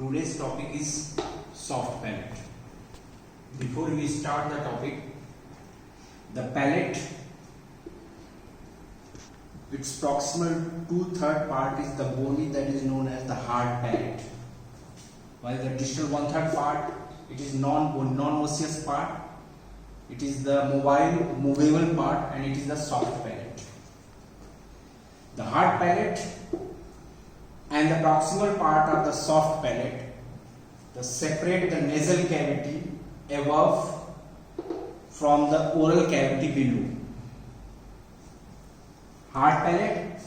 Today's topic is soft palate. Before we start the topic, the palate, its proximal 2/3 part is the bony, that is known as the hard palate, while the distal 1/3 part, it is non-osseous part, it is the movable part, and it is the soft palate. The hard palate and the proximal part of the soft palate, they separate the nasal cavity above from the oral cavity below. Hard palate,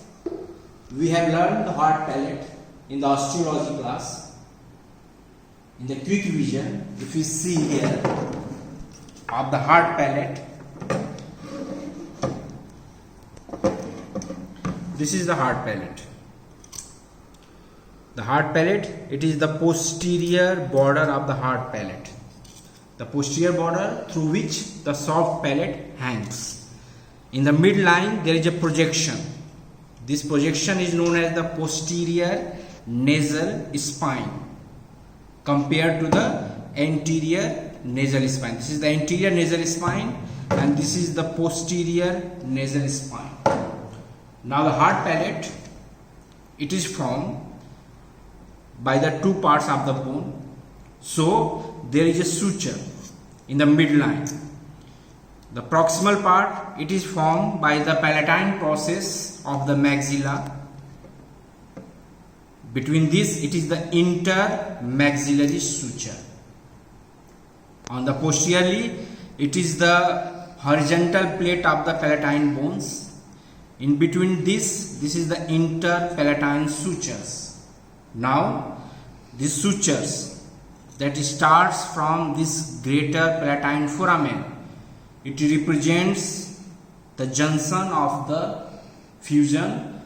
we have learned the hard palate in the osteology class. In the quick revision, if you see here of the hard palate, this is the hard palate. The hard palate, it is the posterior border of the hard palate. The posterior border through which the soft palate hangs. In the midline, there is a projection. This projection is known as the posterior nasal spine compared to the anterior nasal spine. This is the anterior nasal spine and this is the posterior nasal spine. Now the hard palate, it is formed by the two parts of the bone. So there is a suture in the midline. The proximal part, it is formed by the palatine process of the maxilla. Between this, it is the intermaxillary suture. On the posteriorly, it is the horizontal plate of the palatine bones. In between this is the interpalatine sutures. Now, these sutures that starts from this greater palatine foramen, it represents the junction of the fusion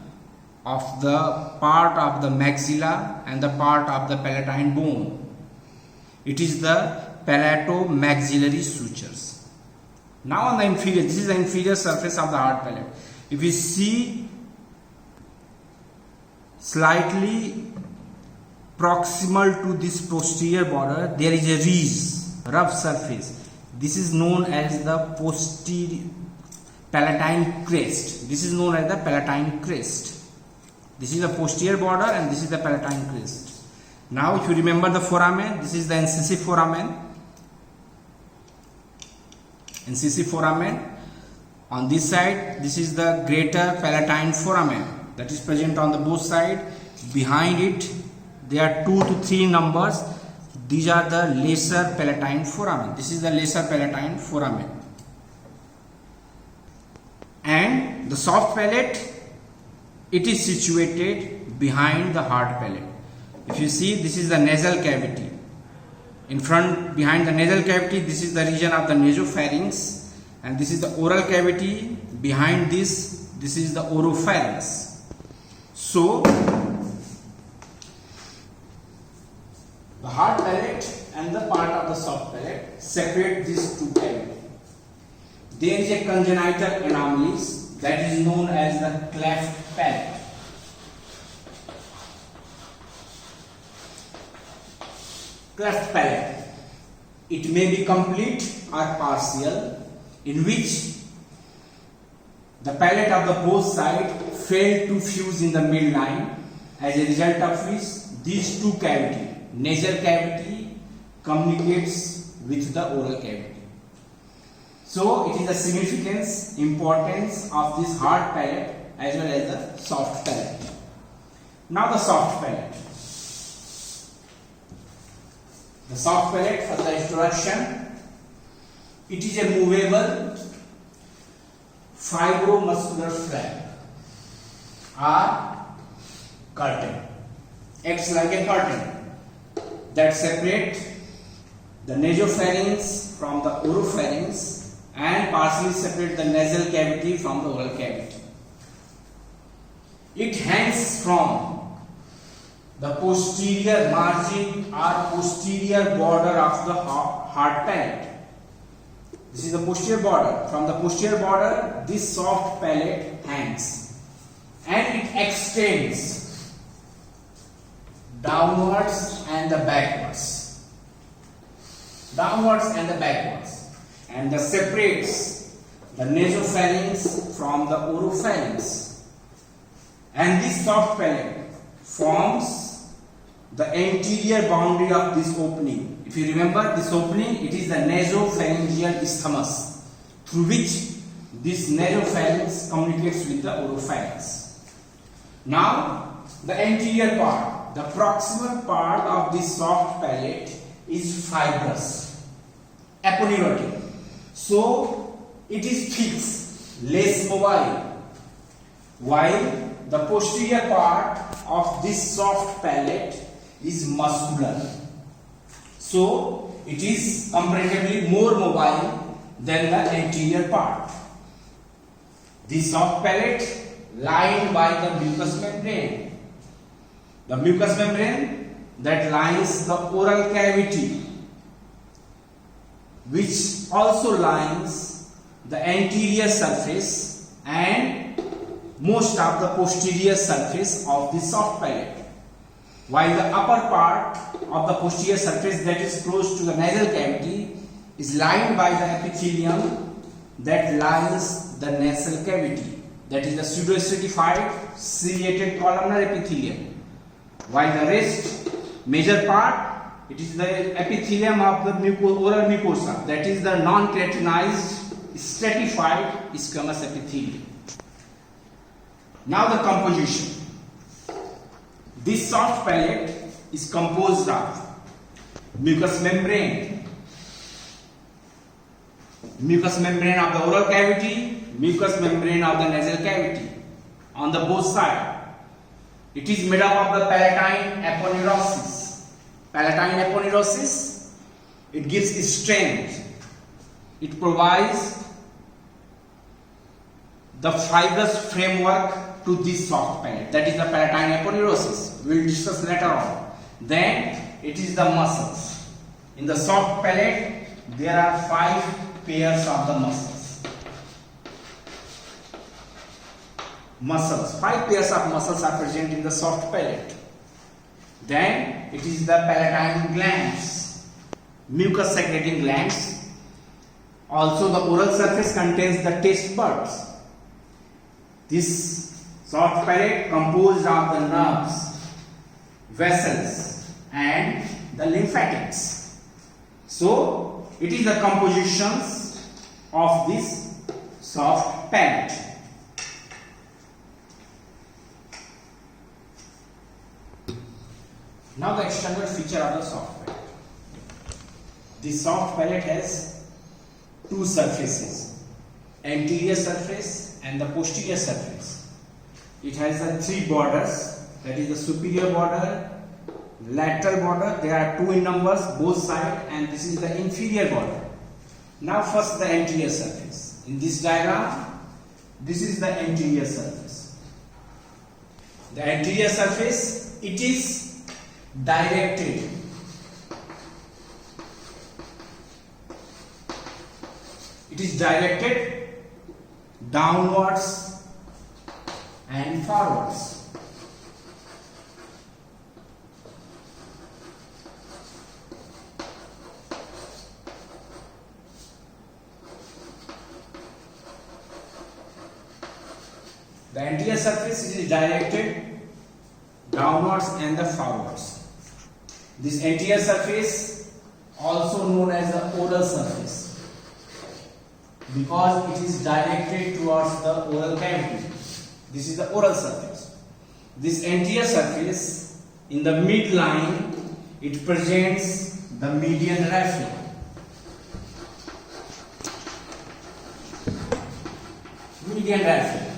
of the part of the maxilla and the part of the palatine bone. It is the palatomaxillary sutures. Now on the inferior, this is the inferior surface of the hard palate. If you see slightly proximal to this posterior border, there is a ridge, rough surface. This is known as the posterior palatine crest. This is known as the palatine crest. This is the posterior border and this is the palatine crest. Now if you remember the foramen, this is the incisive foramen. Incisive foramen. On this side, this is the greater palatine foramen that is present on the both sides. Behind it, there are 2 to 3 numbers. These are the lesser palatine foramen. This is the lesser palatine foramen. And the soft palate, it is situated behind the hard palate. If you see, this is the nasal cavity. In front, behind the nasal cavity, this is the region of the nasopharynx. And this is the oral cavity. Behind this is the oropharynx. So, the hard palate and the part of the soft palate separate these two cavities. There is a congenital anomaly that is known as the cleft palate. Cleft palate. It may be complete or partial, in which the palate of the both sides failed to fuse in the midline, as a result of which these two cavities, nasal cavity communicates with the oral cavity. So it is the significance, importance of this hard palate as well as the soft palate. Now the soft palate. The soft palate, for the introduction, it is a movable fibromuscular flap or curtain. Acts like a curtain that separate the nasopharynx from the oropharynx and partially separate the nasal cavity from the oral cavity. It hangs from the posterior margin or posterior border of the hard palate. This is the posterior border. From the posterior border, this soft palate hangs and it extends downwards and the backwards, downwards and the backwards, and that separates the nasopharynx from the oropharynx. And this soft palate forms the anterior boundary of this opening. If you remember this opening, it is the nasopharyngeal isthmus through which this nasopharynx communicates with the oropharynx. Now, the anterior part, the proximal part of this soft palate is fibrous, aponeurotic. So, it is fixed, less mobile, while the posterior part of this soft palate is muscular. So, it is comparatively more mobile than the anterior part. This soft palate lined by the mucous membrane. The mucous membrane that lines the oral cavity, which also lines the anterior surface and most of the posterior surface of the soft palate, while the upper part of the posterior surface that is close to the nasal cavity is lined by the epithelium that lines the nasal cavity, that is the pseudostratified ciliated columnar epithelium, while the rest major part, it is the epithelium of the oral mucosa, that is the non-keratinized stratified squamous epithelium. Now the composition. This soft palate is composed of mucous membrane of the oral cavity, mucous membrane of the nasal cavity on the both sides. It is made up of the palatine aponeurosis. Palatine aponeurosis, it gives strength. It provides the fibrous framework to this soft palate, that is the palatine aponeurosis. We will discuss later on. Then it is the muscles. In the soft palate there are 5 pairs of the muscles. 5 pairs of muscles are present in the soft palate. Then it is the palatine glands, mucus secreting glands. Also the oral surface contains the taste buds. This soft palate composed of the nerves, vessels and the lymphatics. So it is the compositions of this soft palate. Now the external feature of the soft palate. The soft palate has 2 surfaces, anterior surface and the posterior surface. It has the 3 borders, that is the superior border, lateral border. There are 2 in numbers both sides, and this is the inferior border. Now first the anterior surface. In this diagram, this is the anterior surface. The anterior surface, it is directed. It is directed downwards and forwards. The anterior surface is directed downwards and the forwards. This anterior surface also known as the oral surface because it is directed towards the oral cavity. This is the oral surface. This anterior surface in the midline, it presents the median raphe. Median raphe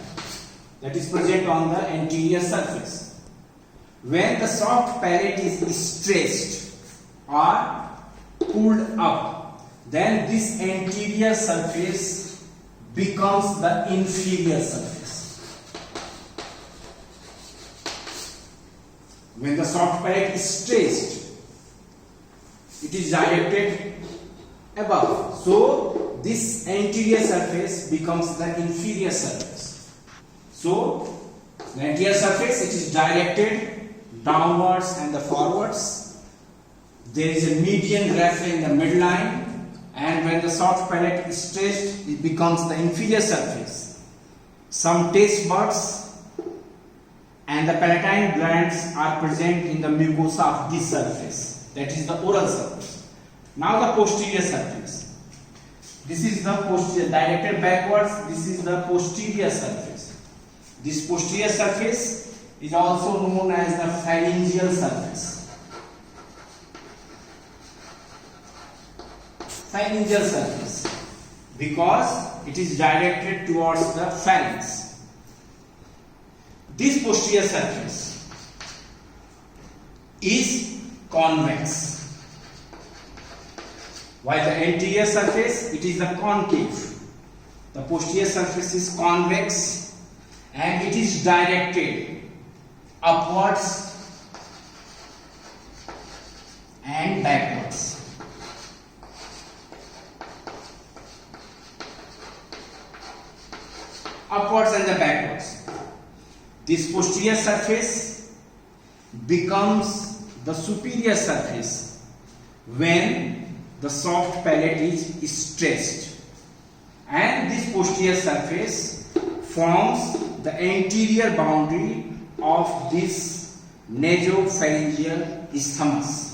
that is present on the anterior surface. When the soft palate is stressed or pulled up, then this anterior surface becomes the inferior surface. When the soft palate is stressed, it is directed above. So this anterior surface becomes the inferior surface. So the anterior surface, it is directed downwards and the forwards. There is a median raphe in the midline, and when the soft palate is stretched, it becomes the inferior surface. Some taste buds and the palatine glands are present in the mucosa of this surface, that is the oral surface. Now the posterior surface. This is the posterior, directed backwards, this is the posterior surface. This posterior surface is also known as the pharyngeal surface. Pharyngeal surface, because it is directed towards the pharynx. This posterior surface is convex, while the anterior surface, it is the concave. The posterior surface is convex and it is directed upwards and backwards. Upwards and the backwards. This posterior surface becomes the superior surface when the soft palate is stretched, and this posterior surface forms the anterior boundary of this nasopharyngeal isthmus.